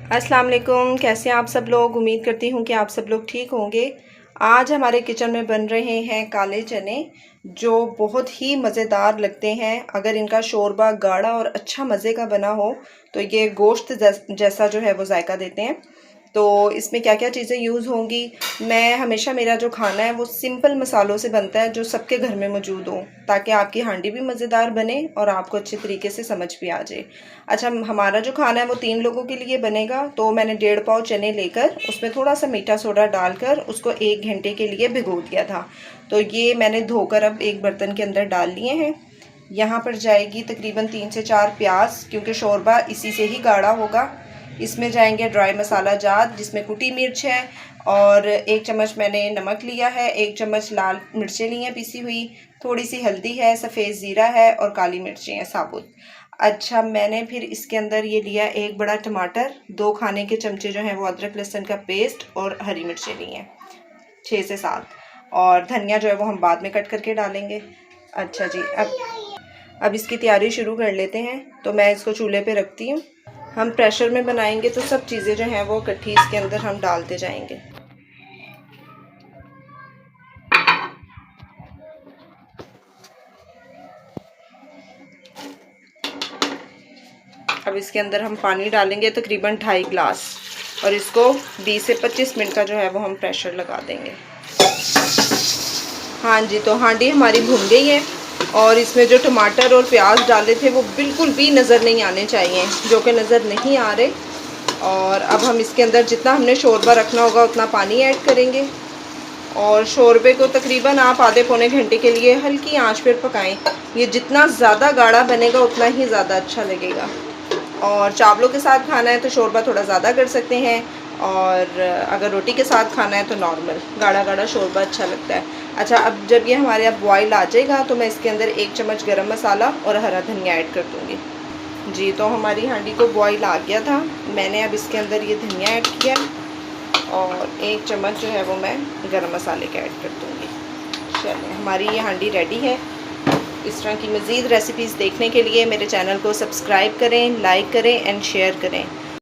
अस्सलाम वालेकुम। कैसे हैं आप सब लोग। उम्मीद करती हूँ कि आप सब लोग ठीक होंगे। आज हमारे किचन में बन रहे हैं काले चने, जो बहुत ही मज़ेदार लगते हैं। अगर इनका शोरबा गाढ़ा और अच्छा मज़े का बना हो तो ये गोश्त जैसा जो है वो जायका देते हैं। तो इसमें क्या क्या चीज़ें यूज़ होंगी, मैं हमेशा मेरा जो खाना है वो सिंपल मसालों से बनता है जो सबके घर में मौजूद हो, ताकि आपकी हांडी भी मज़ेदार बने और आपको अच्छे तरीके से समझ भी आ जाए। अच्छा, हमारा जो खाना है वो 3 लोगों के लिए बनेगा, तो मैंने 1.5 पाव चने लेकर उसमें थोड़ा सा मीठा सोडा डालकर उसको 1 घंटे के लिए भिगो दिया था। तो ये मैंने धोकर अब एक बर्तन के अंदर डाल लिए हैं। यहाँ पर जाएगी तकरीबन 3 से 4 प्याज, क्योंकि शोरबा इसी से ही गाढ़ा होगा। इसमें जाएंगे ड्राई मसाला जात, जिसमें कुटी मिर्च है और 1 चम्मच मैंने नमक लिया है, 1 चम्मच लाल मिर्चें ली हैं पिसी हुई, थोड़ी सी हल्दी है, सफ़ेद ज़ीरा है और काली मिर्चें हैं साबुत। अच्छा, मैंने फिर इसके अंदर ये लिया 1 बड़ा टमाटर, 2 खाने के चमचे जो हैं वो अदरक लहसुन का पेस्ट और हरी मिर्चें ली हैं 6 से 7, और धनिया जो है वो हम बाद में कट करके डालेंगे। अच्छा जी, अब इसकी तैयारी शुरू कर लेते हैं। तो मैं इसको चूल्हे पे रखती हूँ। हम प्रेशर में बनाएंगे तो सब चीज़ें जो हैं वो इकट्ठी इसके अंदर हम डालते जाएंगे। अब इसके अंदर हम पानी डालेंगे तकरीबन 2.5 गिलास, और इसको 20 से 25 मिनट का जो है वो हम प्रेशर लगा देंगे। हाँ जी, तो हांडी हमारी भुन गई है और इसमें जो टमाटर और प्याज डाले थे वो बिल्कुल भी नज़र नहीं आने चाहिए, जो कि नज़र नहीं आ रहे। और अब हम इसके अंदर जितना हमने शोरबा रखना होगा उतना पानी ऐड करेंगे, और शोरबे को तकरीबन आप आधे पौने घंटे के लिए हल्की आंच पर पकाएं। ये जितना ज़्यादा गाढ़ा बनेगा उतना ही ज़्यादा अच्छा लगेगा। और चावलों के साथ खाना है तो शोरबा थोड़ा ज़्यादा कर सकते हैं, और अगर रोटी के साथ खाना है तो नॉर्मल गाढ़ा गाढ़ा शोरबा अच्छा लगता है। अच्छा, अब जब ये हमारे यहाँ बॉयल आ जाएगा तो मैं इसके अंदर 1 चम्मच गरम मसाला और हरा धनिया ऐड कर दूँगी। जी, तो हमारी हांडी को बॉयल आ गया था। मैंने अब इसके अंदर ये धनिया ऐड किया और 1 चम्मच जो है वो मैं गरम मसाले का ऐड कर दूँगी। चलिए, हमारी ये हांडी रेडी है। इस तरह की मज़ीद रेसिपीज़ देखने के लिए मेरे चैनल को सब्सक्राइब करें, लाइक करें एंड शेयर करें।